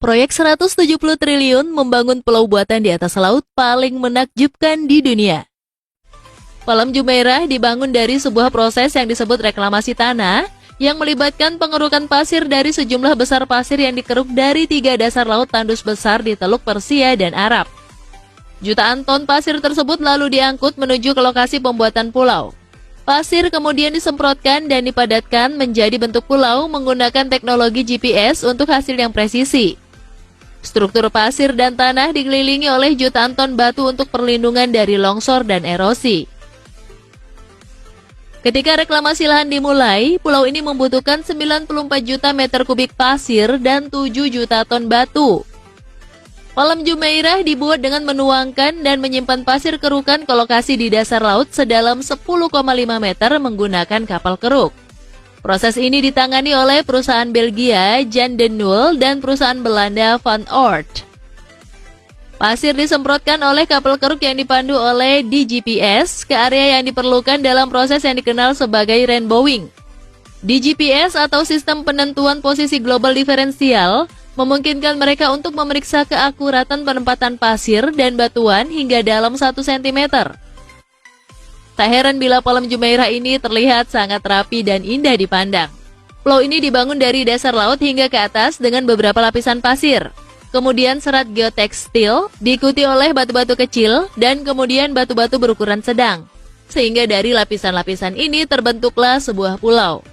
Proyek 170 triliun membangun pulau buatan di atas laut paling menakjubkan di dunia. Palam Jumeirah dibangun dari sebuah proses yang disebut reklamasi tanah yang melibatkan pengerukan pasir dari sejumlah besar pasir yang dikeruk dari 3 dasar laut tandus besar di Teluk Persia dan Arab. Jutaan ton pasir tersebut lalu diangkut menuju ke lokasi pembuatan pulau. Pasir kemudian disemprotkan dan dipadatkan menjadi bentuk pulau menggunakan teknologi GPS untuk hasil yang presisi. Struktur pasir dan tanah dikelilingi oleh jutaan ton batu untuk perlindungan dari longsor dan erosi. Ketika reklamasi lahan dimulai, pulau ini membutuhkan 94 juta meter kubik pasir dan 7 juta ton batu. Palam Jumeirah dibuat dengan menuangkan dan menyimpan pasir kerukan ke lokasi di dasar laut sedalam 10,5 meter menggunakan kapal keruk. Proses ini ditangani oleh perusahaan Belgia Jan de Nul dan perusahaan Belanda Van Oort. Pasir disemprotkan oleh kapal keruk yang dipandu oleh DGPS ke area yang diperlukan dalam proses yang dikenal sebagai rainbowing. DGPS atau Sistem Penentuan Posisi Global Diferensial memungkinkan mereka untuk memeriksa keakuratan penempatan pasir dan batuan hingga dalam 1 cm. Tak heran bila Palam Jumeirah ini terlihat sangat rapi dan indah dipandang. Pulau ini dibangun dari dasar laut hingga ke atas dengan beberapa lapisan pasir. Kemudian serat geotekstil, diikuti oleh batu-batu kecil, dan kemudian batu-batu berukuran sedang. Sehingga dari lapisan-lapisan ini terbentuklah sebuah pulau.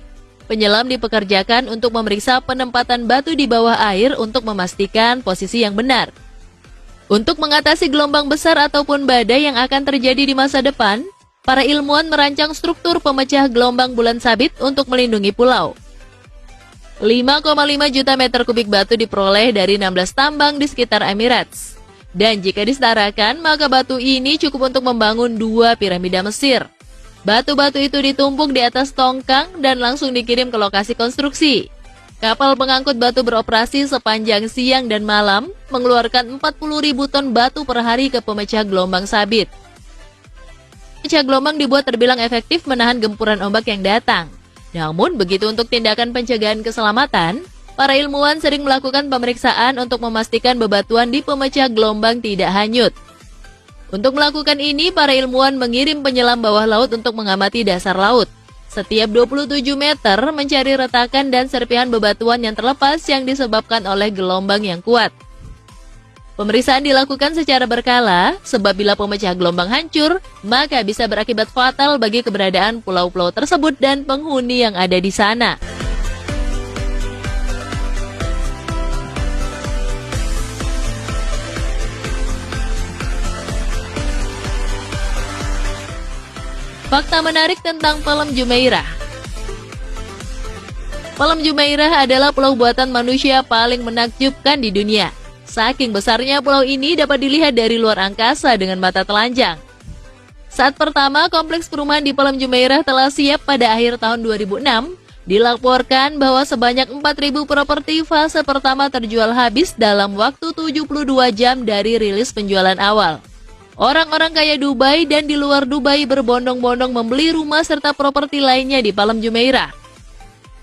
Penyelam dipekerjakan untuk memeriksa penempatan batu di bawah air untuk memastikan posisi yang benar. Untuk mengatasi gelombang besar ataupun badai yang akan terjadi di masa depan, para ilmuwan merancang struktur pemecah gelombang bulan sabit untuk melindungi pulau. 5,5 juta meter kubik batu diperoleh dari 16 tambang di sekitar Emirates. Dan jika disetarakan, maka batu ini cukup untuk membangun 2 piramida Mesir. Batu-batu itu ditumpuk di atas tongkang dan langsung dikirim ke lokasi konstruksi. Kapal pengangkut batu beroperasi sepanjang siang dan malam, mengeluarkan 40.000 ton batu per hari ke pemecah gelombang sabit. Pemecah gelombang dibuat terbilang efektif menahan gempuran ombak yang datang. Namun, begitu untuk tindakan pencegahan keselamatan, para ilmuwan sering melakukan pemeriksaan untuk memastikan bebatuan di pemecah gelombang tidak hanyut. Untuk melakukan ini, para ilmuwan mengirim penyelam bawah laut untuk mengamati dasar laut. Setiap 27 meter mencari retakan dan serpihan bebatuan yang terlepas yang disebabkan oleh gelombang yang kuat. Pemeriksaan dilakukan secara berkala, sebab bila pemecah gelombang hancur, maka bisa berakibat fatal bagi keberadaan pulau-pulau tersebut dan penghuni yang ada di sana. Fakta menarik tentang Palam Jumeirah. Palam Jumeirah adalah pulau buatan manusia paling menakjubkan di dunia. Saking besarnya pulau ini dapat dilihat dari luar angkasa dengan mata telanjang. Saat pertama kompleks perumahan di Palam Jumeirah telah siap pada akhir tahun 2006, dilaporkan bahwa sebanyak 4.000 properti fase pertama terjual habis dalam waktu 72 jam dari rilis penjualan awal. Orang-orang kaya Dubai dan di luar Dubai berbondong-bondong membeli rumah serta properti lainnya di Palam Jumeirah.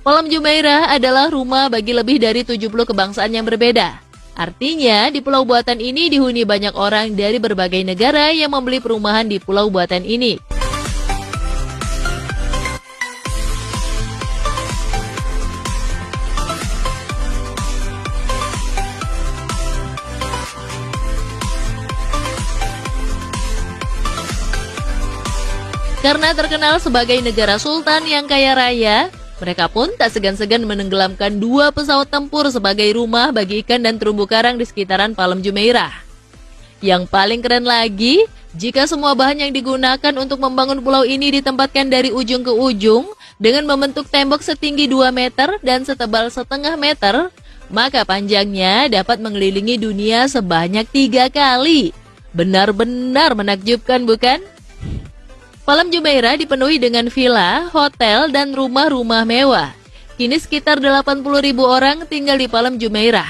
Palam Jumeirah adalah rumah bagi lebih dari 70 kebangsaan yang berbeda. Artinya, di pulau buatan ini dihuni banyak orang dari berbagai negara yang membeli perumahan di pulau buatan ini. Karena terkenal sebagai negara sultan yang kaya raya, mereka pun tak segan-segan menenggelamkan 2 pesawat tempur sebagai rumah bagi ikan dan terumbu karang di sekitaran Palam Jumeirah. Yang paling keren lagi, jika semua bahan yang digunakan untuk membangun pulau ini ditempatkan dari ujung ke ujung dengan membentuk tembok setinggi 2 meter dan setebal setengah meter, maka panjangnya dapat mengelilingi dunia sebanyak 3 kali. Benar-benar menakjubkan, bukan? Palam Jumeirah dipenuhi dengan villa, hotel, dan rumah-rumah mewah. Kini sekitar 80.000 orang tinggal di Palam Jumeirah.